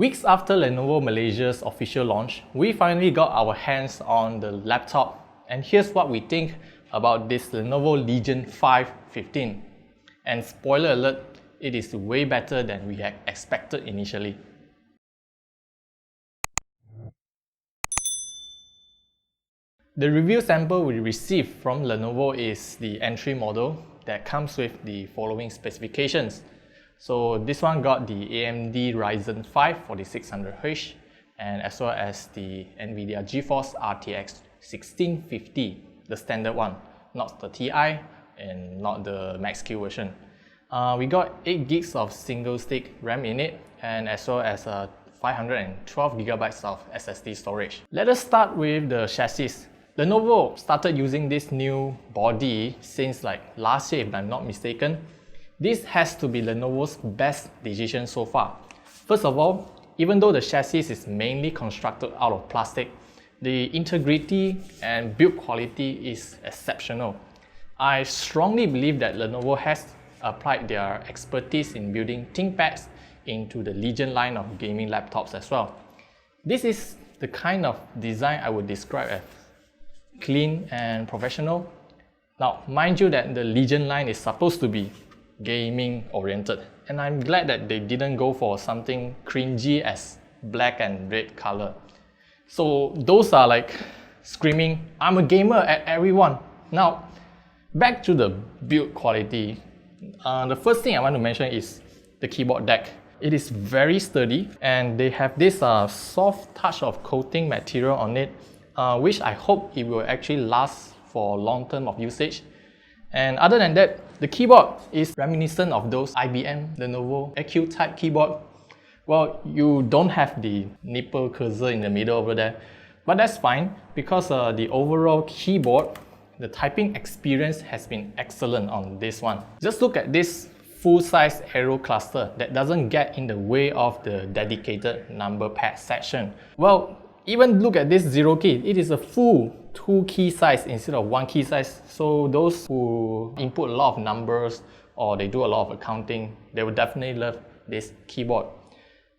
Weeks after Lenovo Malaysia's official launch, we finally got our hands on the laptop, and here's what we think about this Lenovo Legion 5 15. And spoiler alert, it is way better than we had expected initially. The review sample we received from Lenovo is the entry model that comes with the following specifications. So this one got the AMD Ryzen 5 4600H and as well as the NVIDIA GeForce RTX 1650, the standard one, not the Ti and not the Max-Q version. We got 8 gigs of single stick RAM in it and as well as 512 gigabytes of SSD storage. Let us start with the chassis. Lenovo started using this new body since like last year if I'm not mistaken. This has to be Lenovo's best decision so far. First of all, even though the chassis is mainly constructed out of plastic, the integrity and build quality is exceptional. I strongly believe that Lenovo has applied their expertise in building ThinkPads into the Legion line of gaming laptops as well. This is the kind of design I would describe as clean and professional. Now, mind you that the Legion line is supposed to be gaming oriented, and I'm glad that they didn't go for something cringy as black and red color. So those are like screaming, I'm a gamer at everyone. Now, back to the build quality. The first thing I want to mention is the keyboard deck. It is very sturdy and they have this soft touch of coating material on it, which I hope it will actually last for long term of usage. And other than that, the keyboard is reminiscent of those IBM Lenovo AQ type keyboard. Well, you don't have the nipple cursor in the middle over there, but that's fine because the overall keyboard, the typing experience has been excellent on this one. Just look at this full-size arrow cluster that doesn't get in the way of the dedicated number pad section. Well, even look at this zero key, it is a full 2 key size instead of 1 key size. So those who input a lot of numbers or they do a lot of accounting, they will definitely love this keyboard.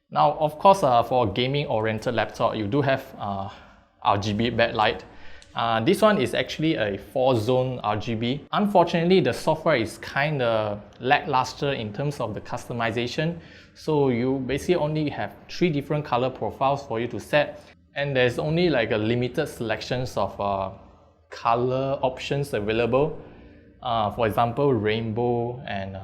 Now, of course, for a gaming oriented laptop, you do have Rgb Backlight. This one is actually a 4-zone RGB. Unfortunately, the software is kind of lackluster in terms of the customization. So you basically only have 3 different color profiles for you to set. And there's only like a limited selections of color options available. For example, rainbow and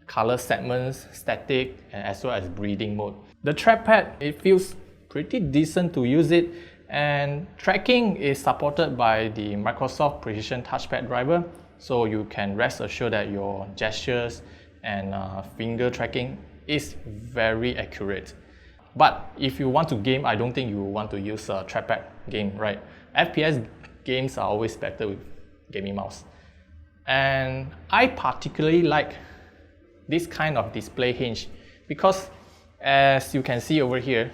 color segments, static, and as well as breathing mode. The trackpad, it feels pretty decent to use it, and tracking is supported by the Microsoft Precision Touchpad driver, so you can rest assured that your gestures and finger tracking is very accurate. But if you want to game, I don't think you want to use a trackpad game, right? FPS games are always better with gaming mouse. And I particularly like this kind of display hinge because as you can see over here,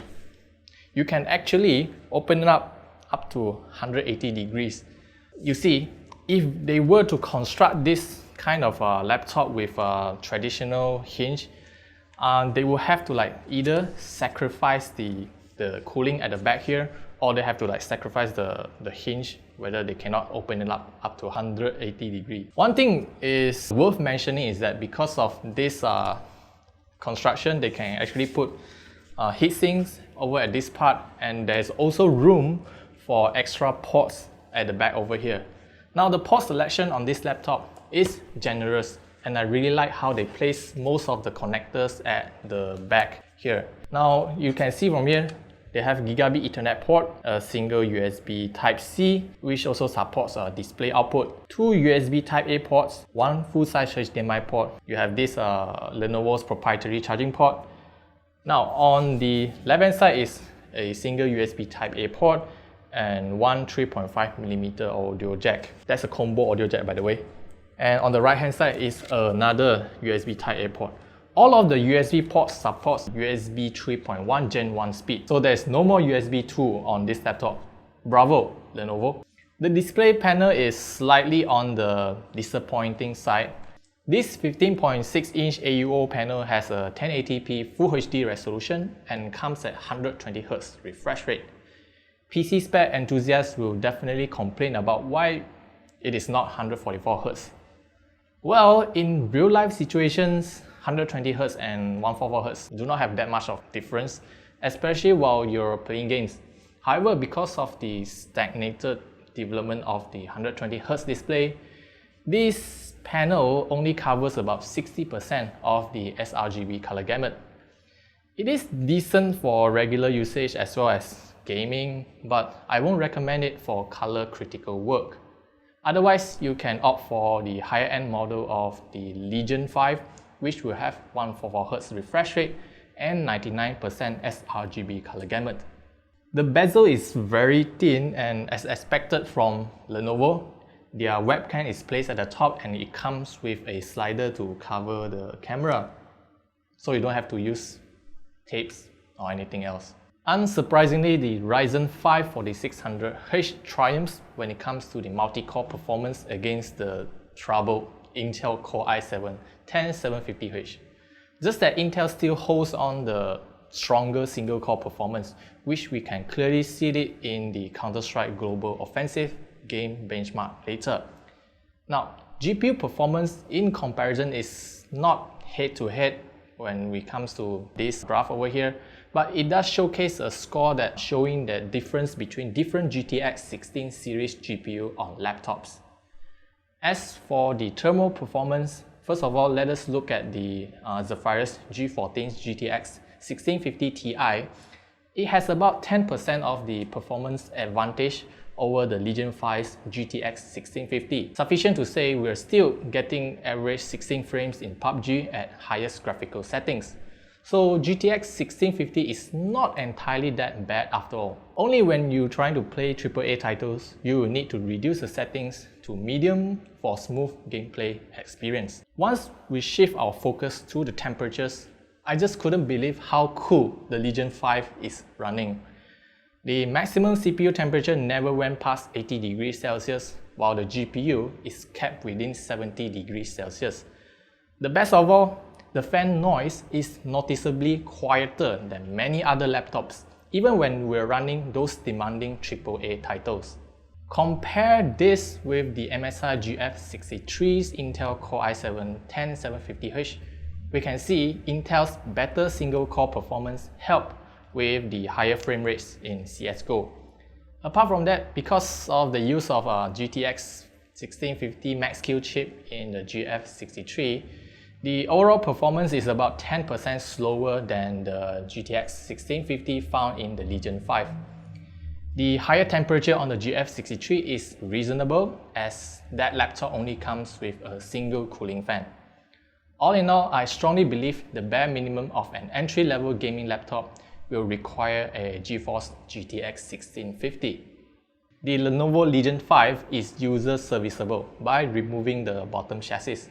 you can actually open it up to 180 degrees. You see, if they were to construct this kind of laptop with a traditional hinge, they will have to like either sacrifice the cooling at the back here, or they have to like sacrifice the hinge, whether they cannot open it up to 180 degrees. One thing is worth mentioning is that because of this construction, they can actually put heat sinks over at this part, and there's also room for extra ports at the back over here. Now the port selection on this laptop is generous, and I really like how they place most of the connectors at the back here. Now you can see from here, they have Gigabit Ethernet port, a single USB Type-C, which also supports a display output, 2 USB Type-A ports, 1 full-size HDMI port. You have this Lenovo's proprietary charging port. Now on the left-hand side is a single USB Type-A port and 1 3.5mm audio jack. That's a combo audio jack, by the way. And on the right hand side is another USB Type-A port. All of the USB ports supports USB 3.1 Gen 1 speed. So there's no more USB 2 on this laptop. Bravo, Lenovo. The display panel is slightly on the disappointing side. This 15.6-inch AUO panel has a 1080p Full HD resolution and comes at 120Hz refresh rate. PC spec enthusiasts will definitely complain about why it is not 144Hz. Well, in real life situations, 120Hz and 144Hz do not have that much of difference, especially while you're playing games. However, because of the stagnated development of the 120Hz display, this panel only covers about 60% of the sRGB color gamut. It is decent for regular usage as well as gaming, but I won't recommend it for color critical work. Otherwise, you can opt for the higher end model of the Legion 5, which will have 144Hz refresh rate and 99% sRGB color gamut. The bezel is very thin, and as expected from Lenovo, their webcam is placed at the top and it comes with a slider to cover the camera, so you don't have to use tapes or anything else. Unsurprisingly, the Ryzen 5 4600H triumphs when it comes to the multi-core performance against the troubled Intel Core i7 10750H. Just that Intel still holds on the stronger single-core performance, which we can clearly see it in the Counter-Strike Global Offensive game benchmark later. Now, GPU performance in comparison is not head-to-head when it comes to this graph over here, but it does showcase a score that's showing the difference between different GTX 16 series GPU on laptops. As for the thermal performance, first of all, let us look at the Zephyrus G14 GTX 1650 Ti. It has about 10% of the performance advantage over the Legion 5's GTX 1650. Sufficient to say we're still getting average 16 frames in PUBG at highest graphical settings. So GTX 1650 is not entirely that bad after all. Only when you're trying to play AAA titles, you will need to reduce the settings to medium for smooth gameplay experience. Once we shift our focus to the temperatures, I just couldn't believe how cool the Legion 5 is running. The maximum CPU temperature never went past 80 degrees Celsius, while the GPU is kept within 70 degrees Celsius. The best of all, the fan noise is noticeably quieter than many other laptops, even when we're running those demanding AAA titles. Compare this with the MSI GF63's Intel Core i7 10750H. We can see Intel's better single-core performance helped with the higher frame rates in CSGO. Apart from that, because of the use of a GTX 1650 Max-Q chip in the GF63, the overall performance is about 10% slower than the GTX 1650 found in the Legion 5. The higher temperature on the GF63 is reasonable, as that laptop only comes with a single cooling fan. All in all, I strongly believe the bare minimum of an entry-level gaming laptop will require a GeForce GTX 1650. The Lenovo Legion 5 is user serviceable by removing the bottom chassis.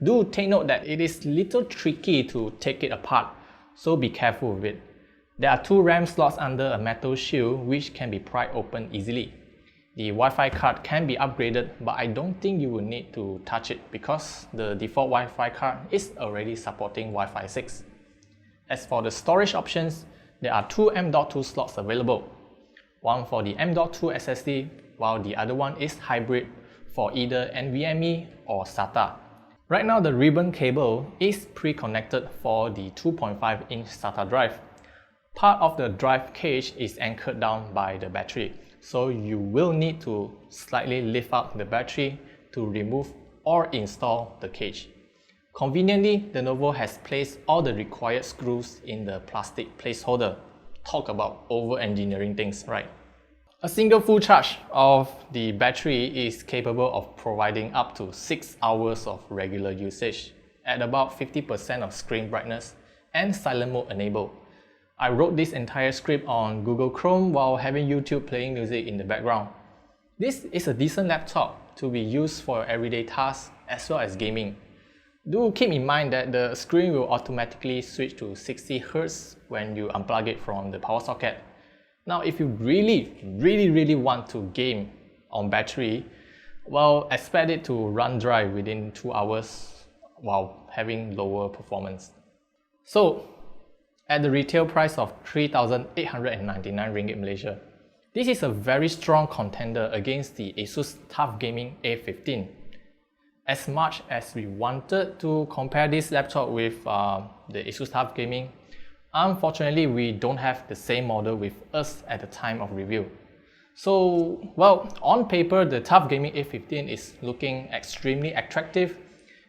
Do take note that it is a little tricky to take it apart, so be careful with it. There are 2 RAM slots under a metal shield which can be pried open easily. The Wi-Fi card can be upgraded, but I don't think you will need to touch it because the default Wi-Fi card is already supporting Wi-Fi 6. As for the storage options, there are 2 M.2 slots available. One for the M.2 SSD, while the other one is hybrid for either NVMe or SATA. Right now, the ribbon cable is pre-connected for the 2.5-inch SATA drive. Part of the drive cage is anchored down by the battery, so you will need to slightly lift up the battery to remove or install the cage. Conveniently, Lenovo has placed all the required screws in the plastic placeholder. Talk about over-engineering things, right? A single full charge of the battery is capable of providing up to 6 hours of regular usage at about 50% of screen brightness and silent mode enabled. I wrote this entire script on Google Chrome while having YouTube playing music in the background. This is a decent laptop to be used for everyday tasks as well as gaming. Do keep in mind that the screen will automatically switch to 60Hz when you unplug it from the power socket. Now, if you really want to game on battery, well, expect it to run dry within 2 hours while having lower performance. So, at the retail price of 3,899 ringgit Malaysia, this is a very strong contender against the Asus TUF Gaming A15. As much as we wanted to compare this laptop with the Asus TUF Gaming, unfortunately we don't have the same model with us at the time of review. So, well, on paper the TUF Gaming A15 is looking extremely attractive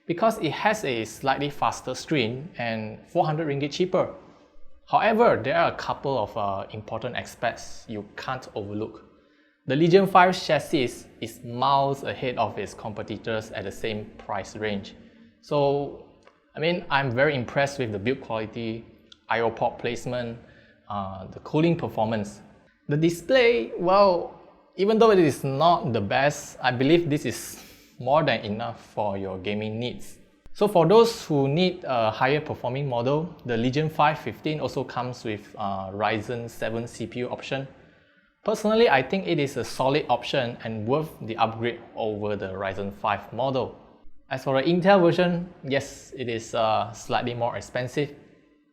because it has a slightly faster screen and 400 ringgit cheaper. However, there are a couple of important aspects you can't overlook. The Legion 5 chassis is miles ahead of its competitors at the same price range. So, I'm very impressed with the build quality, I/O port placement, the cooling performance. The display, well, even though it is not the best, I believe this is more than enough for your gaming needs. So for those who need a higher performing model, the Legion 5 15 also comes with Ryzen 7 CPU option. Personally, I think it is a solid option and worth the upgrade over the Ryzen 5 model. As for the Intel version, yes, it is slightly more expensive,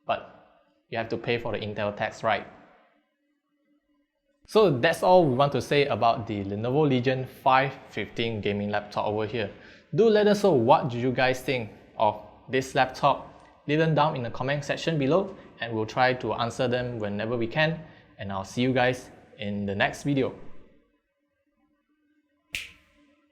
but you have to pay for the Intel tax, right? So that's all we want to say about the Lenovo Legion 515 gaming laptop over here. Do let us know what do you guys think of this laptop. Leave them down in the comment section below and we'll try to answer them whenever we can. And I'll see you guys in the next video.